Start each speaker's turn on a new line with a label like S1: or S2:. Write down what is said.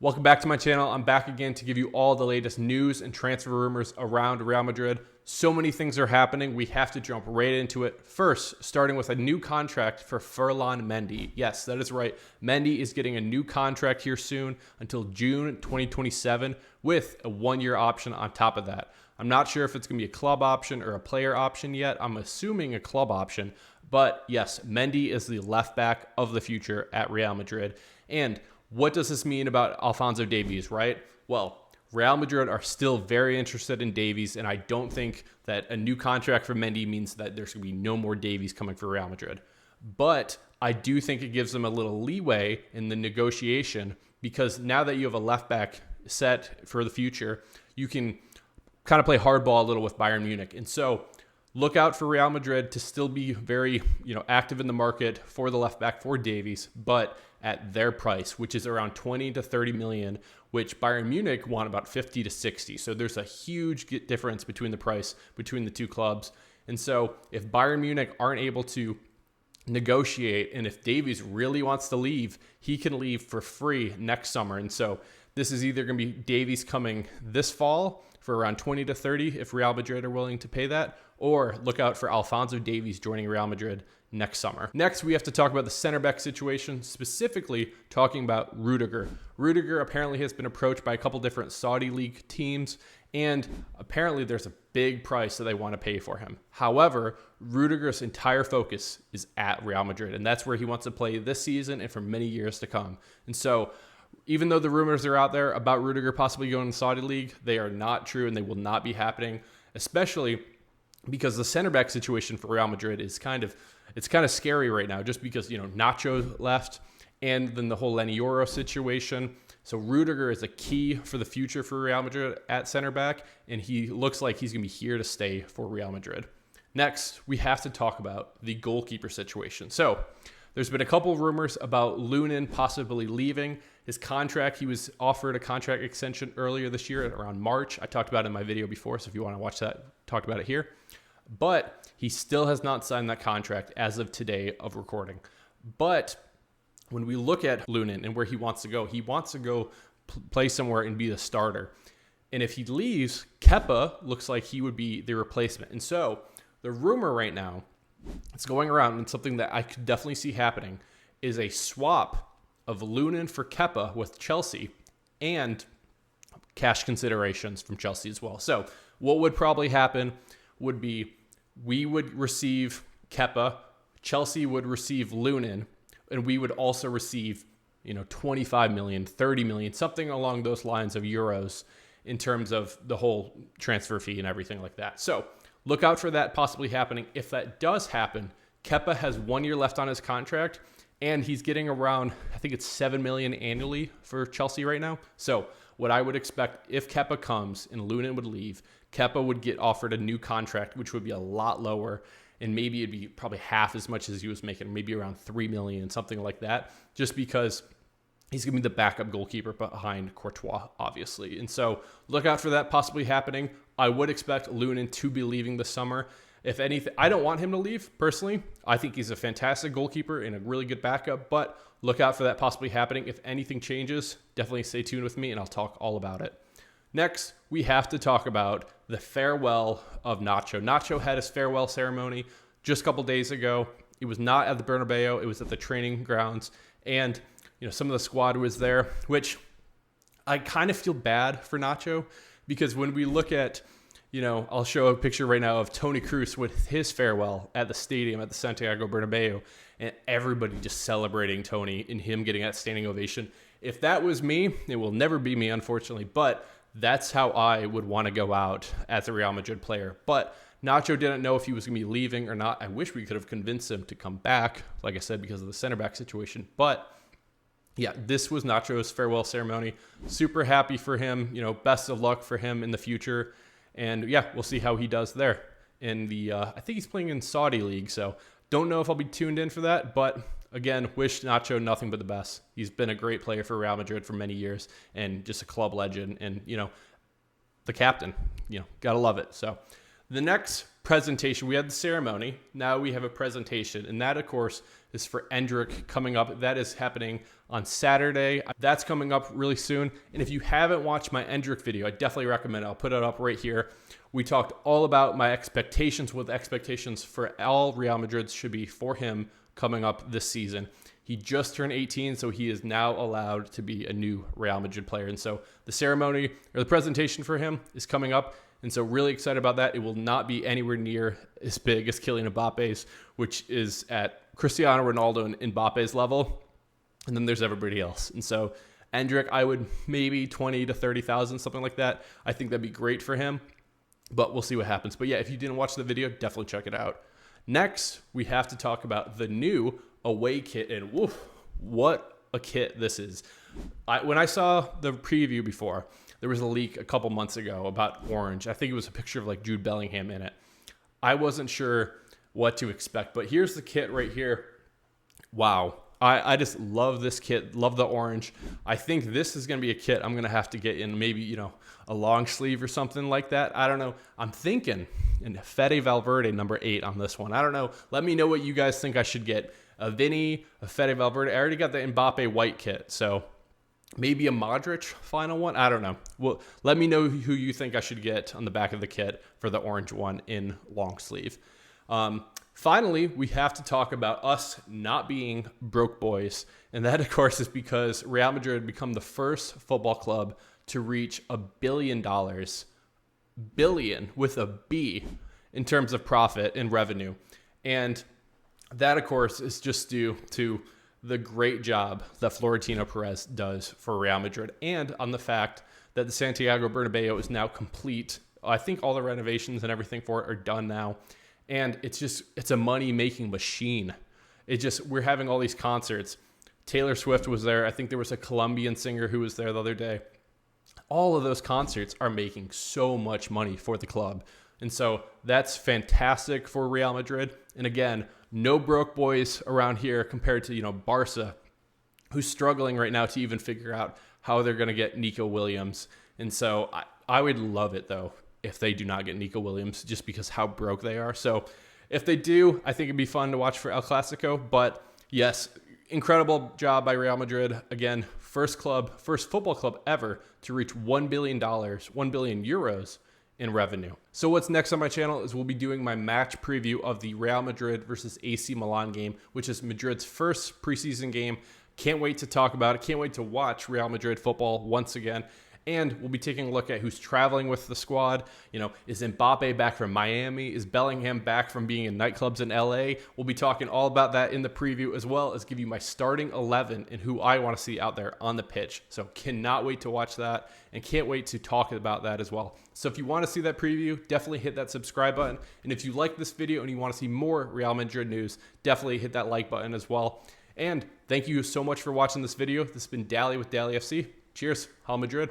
S1: Welcome back to my channel. I'm back again to give you all the latest news and transfer rumors around Real Madrid. So many things are happening. We have to jump right into it. First, starting with a new contract for Ferland Mendy. Yes, that is right. Mendy is getting a new contract here soon until June 2027 with a one-year option on top of that. I'm not sure if it's going to be a club option or a player option yet. I'm assuming a club option. But yes, Mendy is the left back of the future at Real Madrid. And what does this mean about Alphonso Davies, right? Well, Real Madrid are still very interested in Davies, and I don't think that a new contract for Mendy means that there's going to be no more Davies coming for Real Madrid. But I do think it gives them a little leeway in the negotiation because now that you have a left back set for the future, you can kind of play hardball a little with Bayern Munich. And so look out for Real Madrid to still be very, active in the market for the left back for Davies, but at their price, which is around 20 to 30 million, which Bayern Munich want about 50 to 60. So there's a huge difference between the price between the two clubs. And so if Bayern Munich aren't able to negotiate, and if Davies really wants to leave, he can leave for free next summer. And so this is either going to be Davies coming this fall for around 20 to 30 if Real Madrid are willing to pay that, or look out for Alphonso Davies joining Real Madrid next summer. Next, we have to talk about the center back situation, specifically talking about Rudiger. Rudiger apparently has been approached by a couple different Saudi league teams, and apparently there's a big price that they want to pay for him. However, Rudiger's entire focus is at Real Madrid, and that's where he wants to play this season and for many years to come. And so even though the rumors are out there about Rudiger possibly going to the Saudi league, they are not true and they will not be happening, especially because the center back situation for Real Madrid is kind of scary right now, just because, Nacho left and then the whole Lenioro situation. So Rudiger is a key for the future for Real Madrid at center back, and he looks like he's going to be here to stay for Real Madrid. Next, we have to talk about the goalkeeper situation. So there's been a couple of rumors about Lunin possibly leaving his contract. He was offered a contract extension earlier this year around March. I talked about it in my video before, so if you want to watch that, talked about it here. But he still has not signed that contract as of today of recording. But when we look at Lunin and where he wants to go play somewhere and be the starter. And if he leaves, Kepa looks like he would be the replacement. And so the rumor right now, it's going around, and something that I could definitely see happening is a swap of Lunin for Kepa with Chelsea and cash considerations from Chelsea as well. So what would probably happen would be we would receive Kepa, Chelsea would receive Lunin, and we would also receive, 25 million, 30 million, something along those lines of euros in terms of the whole transfer fee and everything like that. So look out for that possibly happening. If that does happen, Kepa has 1 year left on his contract, and he's getting around, I think it's 7 million annually for Chelsea right now. So what I would expect if Kepa comes and Lunin would leave, Kepa would get offered a new contract, which would be a lot lower, and maybe it'd be probably half as much as he was making, maybe around 3 million, something like that, just because he's going to be the backup goalkeeper behind Courtois, obviously. And so look out for that possibly happening. I would expect Lunin to be leaving this summer. If anything, I don't want him to leave, personally. I think he's a fantastic goalkeeper and a really good backup, but look out for that possibly happening. If anything changes, definitely stay tuned with me, and I'll talk all about it. Next, we have to talk about the farewell of Nacho. Nacho had his farewell ceremony just a couple days ago. It was not at the Bernabeu. It was at the training grounds, and some of the squad was there, which I kind of feel bad for Nacho, because when we look at, I'll show a picture right now of Toni Kroos with his farewell at the stadium at the Santiago Bernabeu, and everybody just celebrating Toni and him getting that standing ovation. If that was me, it will never be me, unfortunately, but that's how I would want to go out as a Real Madrid player. But Nacho didn't know if he was going to be leaving or not. I wish we could have convinced him to come back, like I said, because of the center back situation. But yeah, this was Nacho's farewell ceremony. Super happy for him. Best of luck for him in the future. And yeah, we'll see how he does there. In the, I think he's playing in Saudi League, so don't know if I'll be tuned in for that. But again, wish Nacho nothing but the best. He's been a great player for Real Madrid for many years, and just a club legend, and the captain. Gotta love it. So the next presentation, we had the ceremony. Now we have a presentation, and that, of course, is for Endrick coming up. That is happening on Saturday. That's coming up really soon. And if you haven't watched my Endrick video, I definitely recommend it. I'll put it up right here. We talked all about my expectations, what the expectations for all Real Madrid should be for him coming up this season. He just turned 18, so he is now allowed to be a new Real Madrid player. And so the ceremony or the presentation for him is coming up. And so really excited about that. It will not be anywhere near as big as Kylian Mbappe's, which is at Cristiano Ronaldo and Mbappe's level. And then there's everybody else. And so Endrick, I would maybe 20 to 30,000, something like that. I think that'd be great for him, but we'll see what happens. But yeah, if you didn't watch the video, definitely check it out. Next, we have to talk about the new away kit, and woof, what a kit this is. When I saw the preview before, there was a leak a couple months ago about orange. I think it was a picture of like Jude Bellingham in it. I wasn't sure what to expect, but here's the kit right here. Wow. I just love this kit, love the orange. I think this is going to be a kit I'm going to have to get in maybe, a long sleeve or something like that. I don't know. I'm thinking in Fede Valverde number 8 on this one. I don't know. Let me know what you guys think I should get. A Vinny, a Fede Valverde. I already got the Mbappe white kit, so maybe a Modric final one. I don't know. Well, let me know who you think I should get on the back of the kit for the orange one in long sleeve. Finally, we have to talk about us not being broke boys. And that, of course, is because Real Madrid become the first football club to reach $1 billion, billion with a B, in terms of profit and revenue. And that, of course, is just due to the great job that Florentino Perez does for Real Madrid, and on the fact that the Santiago Bernabeu is now complete. I think all the renovations and everything for it are done now. And it's a money-making machine. We're having all these concerts. Taylor Swift was there. I think there was a Colombian singer who was there the other day. All of those concerts are making so much money for the club. And so that's fantastic for Real Madrid. And again, no broke boys around here compared to, Barca, who's struggling right now to even figure out how they're going to get Nico Williams. And so I would love it, though, if they do not get Nico Williams, just because how broke they are. So if they do, I think it'd be fun to watch for El Clasico. But yes, incredible job by Real Madrid. Again, first football club ever to reach $1 billion, 1 billion euros in revenue. So what's next on my channel is we'll be doing my match preview of the Real Madrid versus AC Milan game, which is Madrid's first preseason game. Can't wait to talk about it. Can't wait to watch Real Madrid football once again. And we'll be taking a look at who's traveling with the squad. Is Mbappe back from Miami? Is Bellingham back from being in nightclubs in LA? We'll be talking all about that in the preview, as well as give you my starting 11 and who I want to see out there on the pitch. So cannot wait to watch that and can't wait to talk about that as well. So if you want to see that preview, definitely hit that subscribe button. And if you like this video and you want to see more Real Madrid news, definitely hit that like button as well. And thank you so much for watching this video. This has been Dally with Dally FC. Cheers. Hala Madrid.